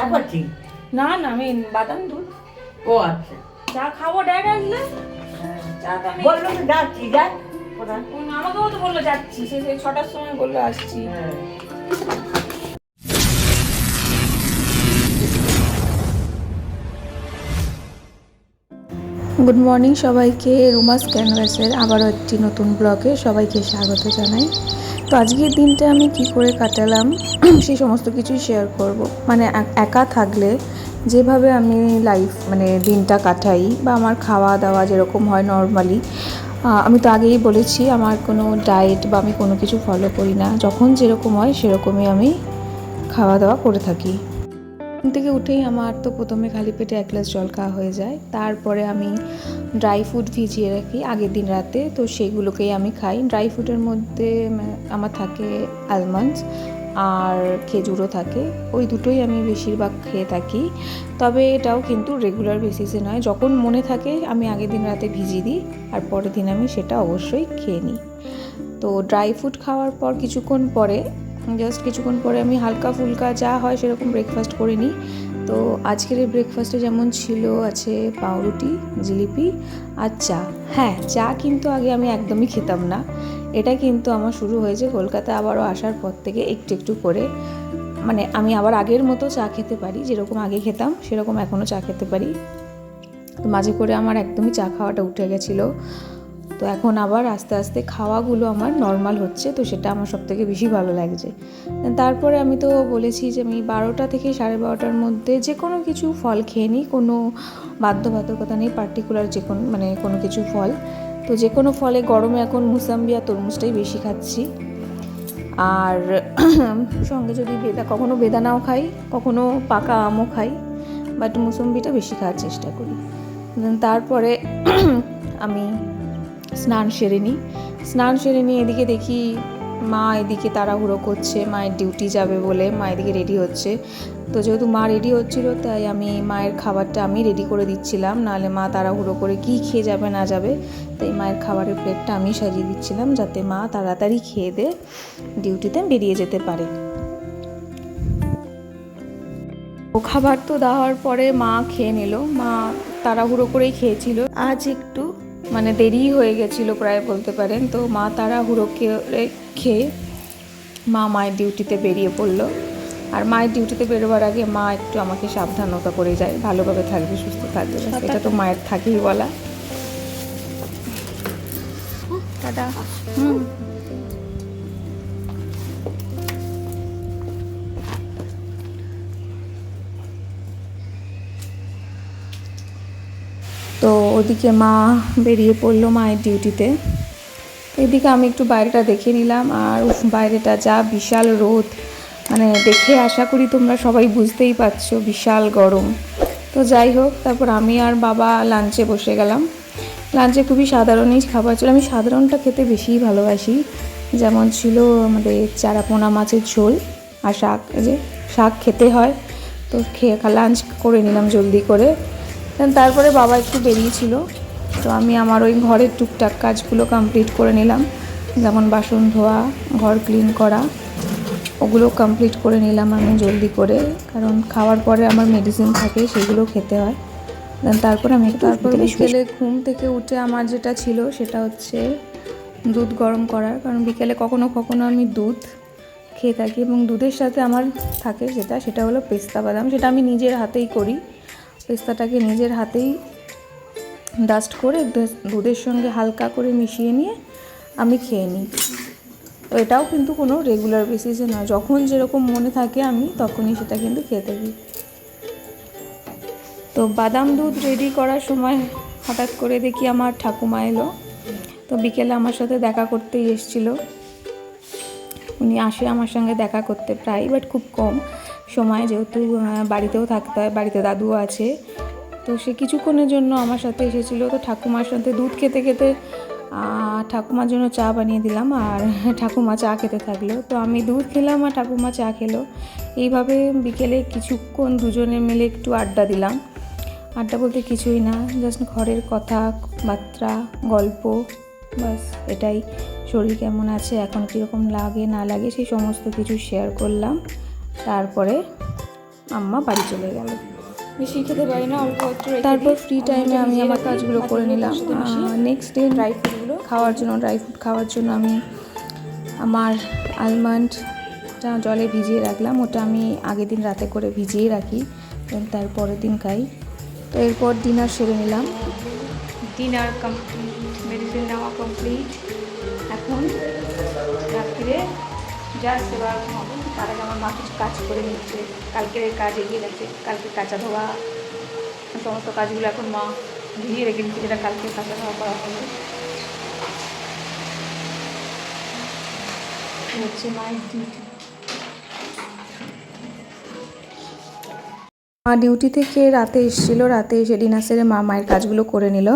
চা করছি? না না, আমি বাদাম দুধ ও আচ্ছা। চা খাবো ড্যাড আসলে। চা তো আমি বললো তো যাচ্ছি, যাই কোথায়? আমাকেও তো বললো যাচ্ছি, সে 6টার সময় বললো আসছি। হ্যাঁ। গুড মর্নিং সবাইকে, রুমাস ক্যানভাসের আবারও একটি নতুন ব্লগে সবাইকে স্বাগত জানাই। তো আজকের দিনটা আমি কি করে কাটালাম সেই সমস্ত কিছুই শেয়ার করব। মানে একা থাকলে যেভাবে আমি দিনটা কাটাই বা আমার খাওয়া দাওয়া যেরকম হয় নর্মালি, আমি তো আগেই বলেছি আমার কোনো ডায়েট বা আমি কোনো কিছু ফলো করি না, যখন যেরকম হয় সেরকমই আমি খাওয়া দাওয়া করে থাকি। ঘুম থেকে উঠেই আমার তো প্রথমে খালি পেটে 1 গ্লাস জল খাওয়া হয়ে যায়। তারপরে আমি ড্রাই ফ্রুট ভিজিয়ে রাখি আগের দিন রাতে, তো সেইগুলোকেই আমি খাই। ড্রাই ফ্রুটের মধ্যে আমার থাকে আলমন্ডস আর খেজুরও থাকে, ওই দুটোই আমি বেশিরভাগ খেয়ে থাকি। তবে এটাও কিন্তু রেগুলার বেসিসে নয়, যখন মনে থাকে আমি আগের দিন রাতে ভিজিয়ে দিই আর পরের দিন আমি সেটা অবশ্যই খেয়ে নিই। তো ড্রাই ফ্রুট খাওয়ার পর কিছুক্ষণ পরে আমি হালকা ফুলকা যা হয় সেরকম ব্রেকফাস্ট করে নিই। তো আজকের এই ব্রেকফাস্টে যেমন ছিল আছে পাউরুটি, জিলিপি আর চা। হ্যাঁ, চা কিন্তু আগে আমি একদমই খেতাম না, এটা কিন্তু আমার শুরু হয়েছে কলকাতা আবারও আসার পর থেকে একটু একটু করে। মানে আমি আবার আগের মতো চা খেতে পারি, যেরকম আগে খেতাম সেরকম এখনও চা খেতে পারি। তো মাঝে করে আমার একদমই চা খাওয়াটা উঠে গেছিলো, তো এখন আবার আস্তে আস্তে খাওয়াগুলো আমার নর্মাল হচ্ছে, তো সেটা আমার সবথেকে বেশি ভালো লাগছে। তারপরে আমি তো বলেছি যে আমি 12টা থেকে 12:30টার মধ্যে যে কোনো কিছু ফল খেয়ে নিই, কোনো বাধ্যবাধকতা নেই পার্টিকুলার কোনো কিছু ফল। তো যে কোনো ফলে গরমে এখন মুসাম্বি আর তরমুজটাই বেশি খাচ্ছি। আর সঙ্গে যদি কখনো বেদানাও খাই, কখনো পাকা আমও খাই, বাট মুসম্বিটা বেশি খাওয়ার চেষ্টা করি। তারপরে আমি স্নান সেরে নিই। এদিকে দেখি মা এদিকে তাড়াহুড়ো করছে, মায়ের ডিউটি যাবে বলে মা এদিকে রেডি হচ্ছে। তো যেহেতু মা রেডি হচ্ছিল তাই আমি মায়ের খাবারটা আমি রেডি করে দিচ্ছিলাম, নাহলে মা তাড়াহুড়ো করে কী খেয়ে যাবে না যাবে। তাই মায়ের খাবারের প্লেটটা আমি সাজিয়ে দিচ্ছিলাম যাতে মা তাড়াতাড়ি খেয়ে দিয়ে ডিউটিতে বেরিয়ে যেতে পারে। ও খাবার তো দেওয়ার পরে মা খেয়ে নিল, মা তাড়াহুড়ো করেই খেয়েছিল, আজ একটু দেরি হয়ে গেছিলো প্রায় বলতে পারেন। তো মা তাড়াহুড়ো খেয়ে মায়ের ডিউটিতে বেরিয়ে পড়লো। আর মায়ের ডিউটিতে বেরোবার আগে মা একটু আমাকে সাবধানতা করে যায়, ভালোভাবে থাকবে, সুস্থ থাকবে, এটা তো মায়ের থাকেই বলা। টাটা। তো ওদিকে মা বেরিয়ে পড়লো মায়ের ডিউটিতে। এদিকে আমি একটু বাইরেটা দেখে নিলাম, আর বাইরেটা যা বিশাল রোদ, দেখে আশা করি তোমরা সবাই বুঝতেই পারছো বিশাল গরম। তো যাই হোক, তারপর আমি আর বাবা লাঞ্চে বসে গেলাম। লাঞ্চে খুবই সাধারণই খাবার ছিল, আমি সাধারণটা খেতে বেশিই ভালোবাসি। যেমন ছিল আমাদের চারাপোনা মাছের ঝোল আর শাক খেতে হয়, তো লাঞ্চ করে নিলাম জলদি করে। তারপরে বাবা একটু বেরিয়েছিল, তো আমি আমার ওই ঘরের টুকটাক কাজগুলো কমপ্লিট করে নিলাম, যেমন বাসন ধোয়া, ঘর ক্লিন করা, ওগুলো কমপ্লিট করে নিলাম আমি জলদি করে, কারণ খাওয়ার পরে আমার মেডিসিন থাকে সেগুলো খেতে হয়। তারপরে বিকেলে ঘুম থেকে উঠে আমার যেটা ছিল সেটা হচ্ছে দুধ গরম করার, কারণ বিকেলে কখনো কখনো আমি দুধ খেয়ে থাকি এবং দুধের সাথে আমার থাকে সেটা হলো পেস্তা বাদাম, সেটা আমি নিজের হাতেই করি। পেস্তাটাকে নিজের হাতেই ডাস্ট করে দুধের সঙ্গে হালকা করে মিশিয়ে নিয়ে আমি খেয়ে নিই। তো এটাও কিন্তু কোনো রেগুলার বেসিসে নয়, যখন যেরকম মনে থাকে আমি তখনই সেটা কিন্তু খেয়ে থাকি। তো বাদাম দুধ রেডি করার সময় হঠাৎ করে দেখি আমার ঠাকুমা এলো। তো বিকেলে আমার সাথে দেখা করতেই এসেছিলো। উনি আসে আমার সঙ্গে দেখা করতে প্রায়, বাট খুব কম সময়, যেহেতু বাড়িতেও থাকতে হয়, বাড়িতে দাদুও আছে। তো সে কিছুক্ষণের জন্য আমার সাথে এসেছিলো। তো ঠাকুমার সাথে দুধ খেতে খেতে ঠাকুমার জন্য চা বানিয়ে দিলাম, আর ঠাকুমা চা খেতে থাকলো। তো আমি দুধ খেলাম আর ঠাকুমা চা খেলো। এইভাবে বিকেলে কিছুক্ষণ দুজনে মিলে একটু আড্ডা দিলাম। আড্ডা বলতে কিছুই না, জাস্ট ঘরের কথাবার্তা, গল্প, বাস এটাই। শরীর কেমন আছে, এখন কীরকম লাগে না লাগে সেই সমস্ত কিছু শেয়ার করলাম। তারপরে আম্মা বাড়ি চলে গেল। বেশি খেতে পারি না, অল্প একটু রেখে তারপর দিই। ফ্রি টাইমে আমি ভিজিয়ে আমার রাখি, কাজগুলো করে বাকিগুলো নিলাম। তার সাথে মিশিয়ে নেক্সট ডে ড্রাই ফ্রুটগুলো ড্রাই ফ্রুট খাওয়ার জন্য আমি আমার আলমন্ডটা জলে ভিজিয়ে রাখলাম। ওটা আমি আগের দিন রাতে করে ভিজিয়ে রাখি, তার পরের দিন খাই। তো এরপর ডিনার সেরে নিলাম। ডিনার কমপ্লিট, মেডিসিন নেওয়া কমপ্লিট। এখন রাত্রিরে যা সেবা হবে তার আগে আমার মা কিছু কাজ করে নিচ্ছে। কালকের কাজ এগিয়ে গেছে, কালকে কাঁচা ধোয়া সমস্ত কাজগুলো এখন মা ভিজিয়ে রেখে দিচ্ছে, যেটা কালকে কাঁচা ধোয়া করা হবে। হচ্ছে মায়ের ডিউটি। মা ডিউটি থেকে রাতে এসেছিলো, রাতে এসে ডিনার সেরে মায়ের কাজগুলো করে নিল।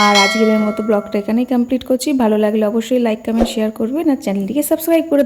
আর আজকের মতো ব্লগটা এখানেই কমপ্লিট করছি। ভালো লাগলে অবশ্যই লাইক কমেন্ট শেয়ার করবেন আর চ্যানেলটিকে সাবস্ক্রাইব করে